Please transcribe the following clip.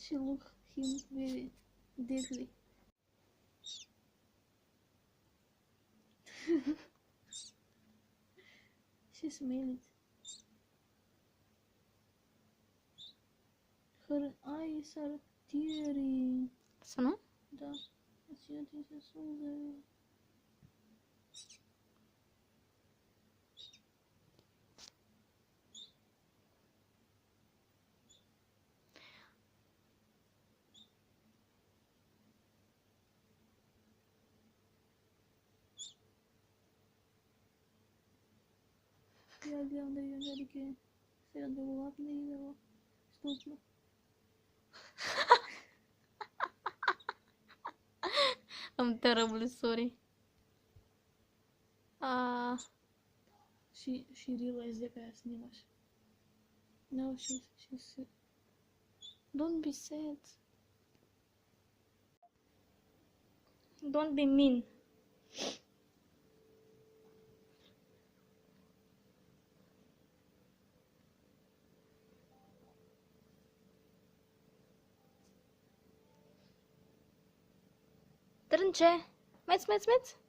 She looked him very deadly. She smiled. Her eyes are teary. Să nu? Da, assim eu tenho solução. Я главное Америке следовало на его ступно. I'm terribly sorry. She realized that I sneezed. No, she's Don't be sad. Don't be mean. Trânce! Meți!